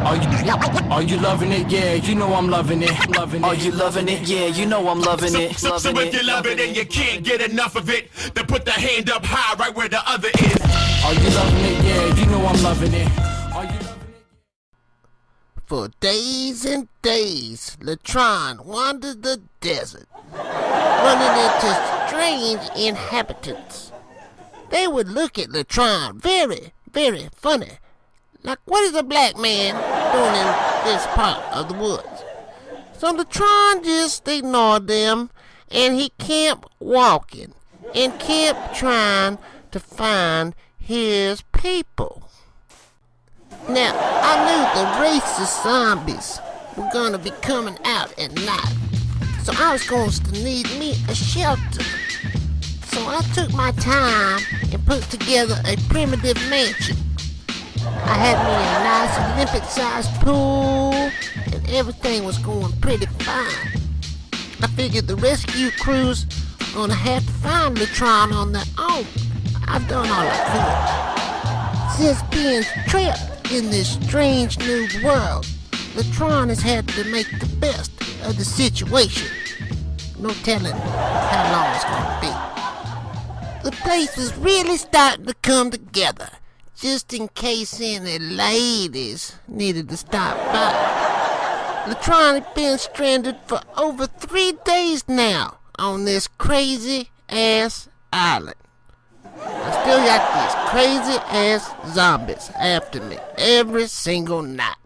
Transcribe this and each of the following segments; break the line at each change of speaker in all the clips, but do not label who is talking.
Are you loving it? Yeah, you know I'm loving it.
Are you loving it? Yeah, you know I'm loving it.
So if you love it and you can't get enough of it, then put the hand up high right where the other is.
Are you loving it? Yeah, you know I'm loving it. Are you loving it?
For days and days, Latron wandered the desert, running into strange inhabitants. They would look at Latron very, very funny. Like, what is a black man doing in this part of the woods? So Latron just ignored them, and he kept walking and kept trying to find his people. Now, I knew the racist zombies were going to be coming out at night, so I was going to need me a shelter. So I took my time and put together a primitive mansion. I had me a nice Olympic-sized pool, and everything was going pretty fine. I figured the rescue crews are gonna have to find Latron on their own. I've done all I could. Since being trapped in this strange new world, Latron has had to make the best of the situation. No telling how long it's gonna be. The place is really starting to come together. Just in case any ladies needed to stop by. Latron had been stranded for over 3 days now on this crazy-ass island. I still got these crazy-ass zombies after me every single night.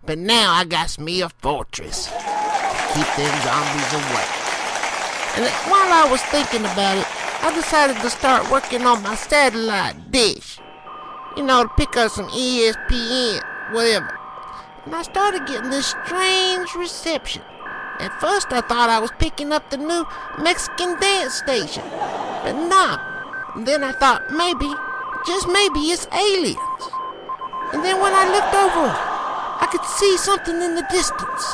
But now I got me a fortress to keep them zombies away. And while I was thinking about it, I decided to start working on my satellite dish. You know, to pick up some ESPN, whatever. And I started getting this strange reception. At first I thought I was picking up the new Mexican dance station. But no. And then I thought maybe, just maybe it's aliens. And then when I looked over, I could see something in the distance.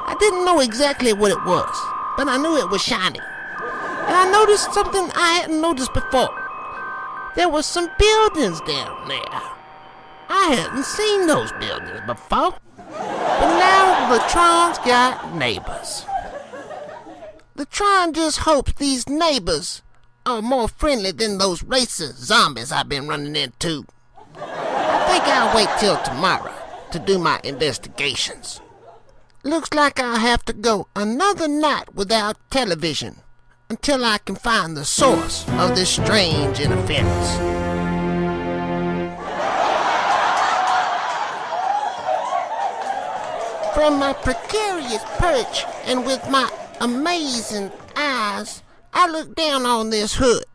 I didn't know exactly what it was, but I knew it was shining. And I noticed something I hadn't noticed before. There were some buildings down there. I hadn't seen those buildings before. But now Latron's got neighbors. Latron just hopes these neighbors are more friendly than those racist zombies I've been running into. I think I'll wait till tomorrow to do my investigations. Looks like I'll have to go another night without television until I can find the source of this strange interference. From my precarious perch and with my amazing eyes, I looked down on this hood.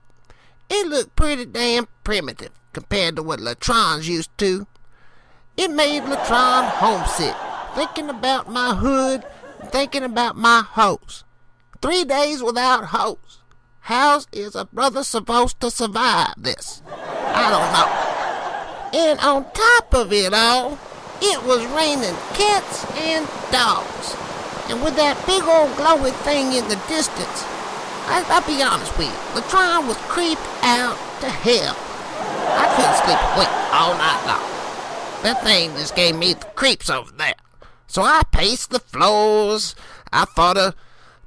It looked pretty damn primitive compared to what Latron's used to. It made Latron homesick, thinking about my hood, thinking about my hoes. 3 days without hose. How is a brother supposed to survive this? I don't know. And on top of it all, it was raining cats and dogs. And with that big old glowy thing in the distance, I'll be honest with you, Latron was creeped out to hell. I couldn't sleep a wink all night long. That thing just gave me the creeps over there. So I paced the floors. I thought of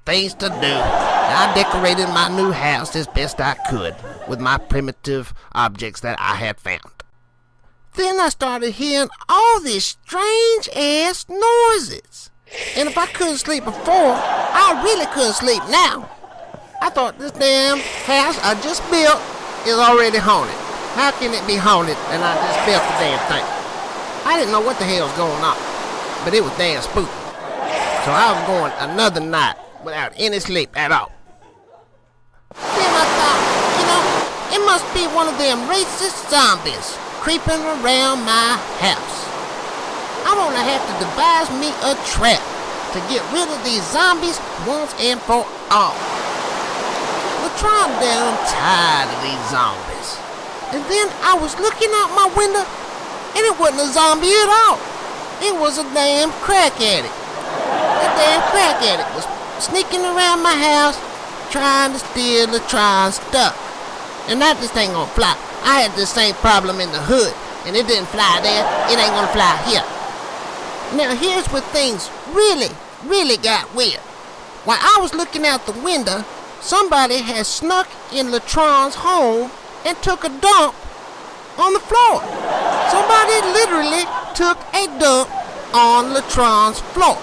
things to do. I decorated my new house as best I could with my primitive objects that I had found. Then I started hearing all these strange ass noises. And if I couldn't sleep before, I really couldn't sleep now. I thought this damn house I just built is already haunted. How can it be haunted and I just built the damn thing? I didn't know what the hell was going on, but it was damn spooky. So I was going another night without any sleep at all. Then I thought, it must be one of them racist zombies creeping around my house. I'm gonna have to devise me a trap to get rid of these zombies once and for all. Latron damn tired of these zombies. And then I was looking out my window, and it wasn't a zombie at all. It was a damn crack addict. That damn crack addict was sneaking around my house, trying to steal Latron's stuff. And that just ain't gonna fly. I had the same problem in the hood, and it didn't fly there. It ain't gonna fly here. Now here's where things really got weird. While I was looking out the window, somebody had snuck in Latron's home and took a dump on the floor. Somebody literally took a dump on Latron's floor.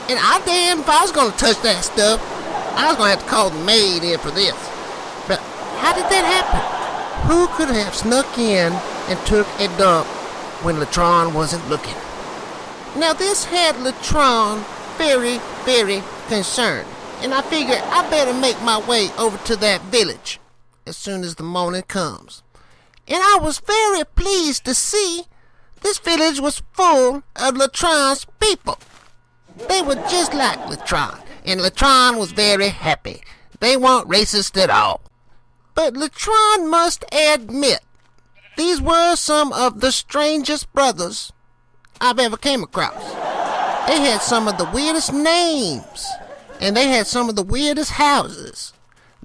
And if I was going to touch that stuff, I was going to have to call the maid in for this. But how did that happen? Who could have snuck in and took a dump when Latron wasn't looking? Now this had Latron very concerned. And I figured I better make my way over to that village as soon as the morning comes. And I was very pleased to see this village was full of Latron's people. They were just like Latron, and Latron was very happy. They weren't racist at all. But Latron must admit, these were some of the strangest brothers I've ever came across. They had some of the weirdest names, and they had some of the weirdest houses.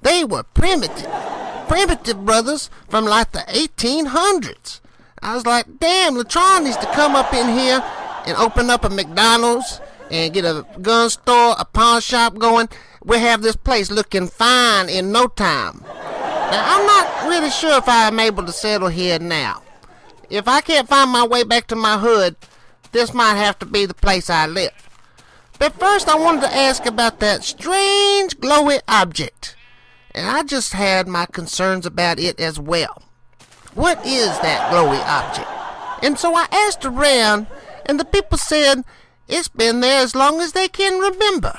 They were primitive brothers from like the 1800s. I was like, damn, Latron needs to come up in here and open up a McDonald's and get a gun store, a pawn shop going. We'll have this place looking fine in no time. Now, I'm not really sure if I'm able to settle here now. If I can't find my way back to my hood, this might have to be the place I live. But first, I wanted to ask about that strange glowy object. And I just had my concerns about it as well. What is that glowy object? And so I asked around, and the people said it's been there as long as they can remember.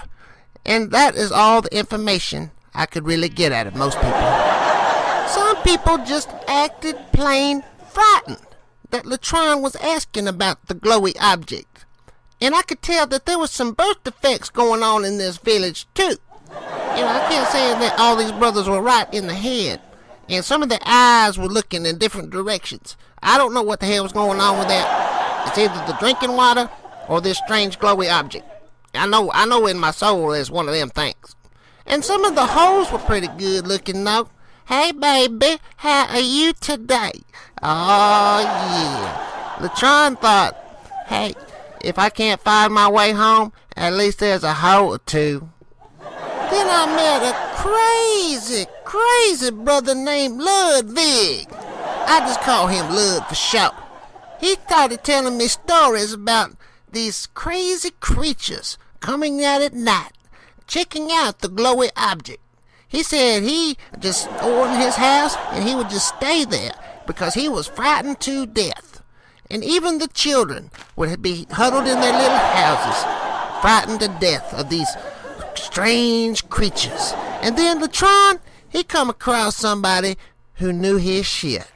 And that is all the information I could really get out of most people. Some people just acted plain frightened that Latron was asking about the glowy object. And I could tell that there was some birth defects going on in this village too. I can't say that all these brothers were right in the head. And some of their eyes were looking in different directions. I don't know what the hell was going on with that. It's either the drinking water or this strange glowy object. I know in my soul it's one of them things. And some of the hoes were pretty good looking though. Hey baby, how are you today? Oh yeah. Latron thought, hey, if I can't find my way home, at least there's a hoe or two. Then I met a crazy brother named Ludwig. I just call him Lud for short. He started telling me stories about these crazy creatures coming out at night, checking out the glowy object. He said he just go in his house and he would just stay there because he was frightened to death. And even the children would be huddled in their little houses, frightened to death of these strange creatures. And then Latron, he come across somebody who knew his shit.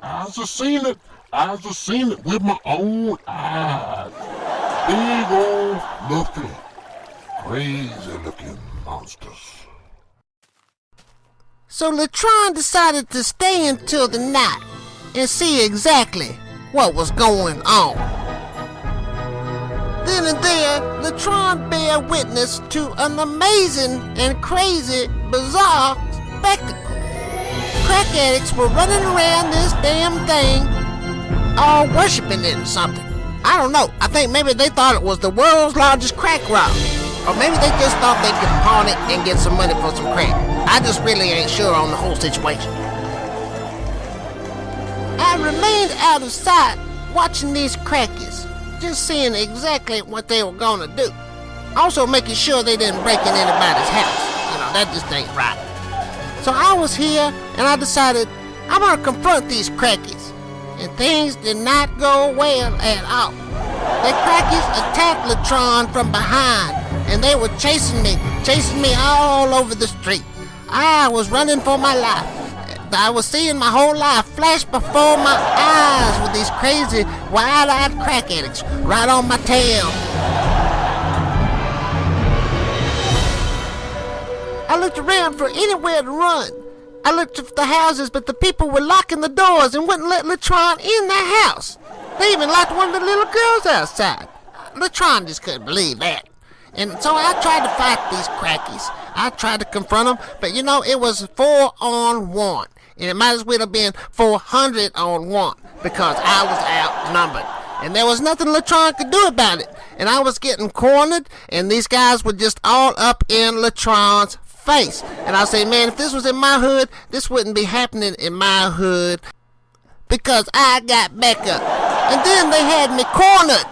I just seen it with my own eyes. Big old fluffy, crazy looking monsters.
So Latron decided to stay until the night and see exactly what was going on. Then and there, Latron bear witness to an amazing and crazy, bizarre spectacle. Crack addicts were running around this damn thing, all worshiping it or something. I don't know. I think maybe they thought it was the world's largest crack rock. Or maybe they just thought they could pawn it and get some money for some crack. I just really ain't sure on the whole situation. I remained out of sight watching these crackies, just seeing exactly what they were gonna do. Also making sure they didn't break in anybody's house. That just ain't right. So I was here and I decided I'm gonna confront these crackies. And things did not go well at all. The crackies attacked Latron from behind and they were chasing me all over the street. I was running for my life. I was seeing my whole life flash before my eyes with these crazy, wide-eyed crack addicts right on my tail. I looked around for anywhere to run. I looked at the houses, but the people were locking the doors and wouldn't let Latron in their house. They even locked one of the little girls outside. Latron just couldn't believe that. And so I tried to fight these crackies. I tried to confront them, but it was 4-on-1. And it might as well have been 400-on-1 because I was outnumbered. and there was nothing Latron could do about it. And I was getting cornered, and these guys were just all up in Latron's face. And I say, man, if this was in my hood, this wouldn't be happening in my hood, because I got back up. And then they had me cornered.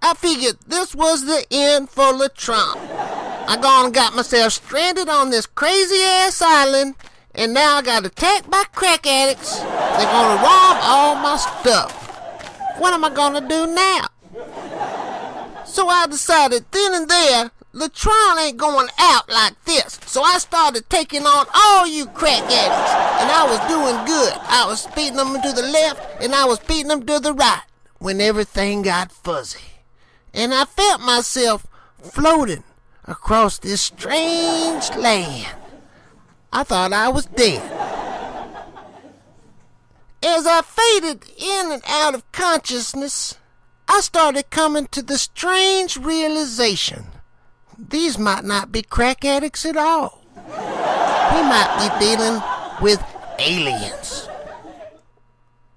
I figured this was the end for Latron. I gone and got myself stranded on this crazy ass island, and now I got attacked by crack addicts. They're gonna rob all my stuff. What am I gonna do now? So I decided then and there, Latron ain't going out like this. So I started taking on all you crack addicts, and I was doing good. I was beating them to the left, and I was beating them to the right, when everything got fuzzy. And I felt myself floating across this strange land. I thought I was dead. As I faded in and out of consciousness, I started coming to the strange realization: these might not be crack addicts at all. We might be dealing with aliens.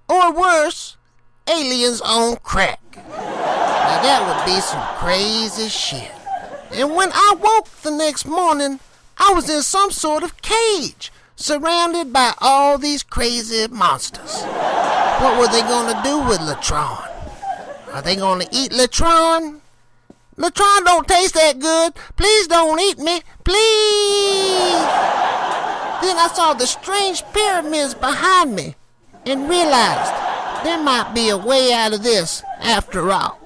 Or worse, aliens on crack. Now that would be some crazy shit. And when I woke the next morning, I was in some sort of cage, surrounded by all these crazy monsters. What were they gonna do with Latron? Are they gonna eat Latron? Latron don't taste that good. Please don't eat me. Please. Then I saw the strange pyramids behind me and realized there might be a way out of this after all.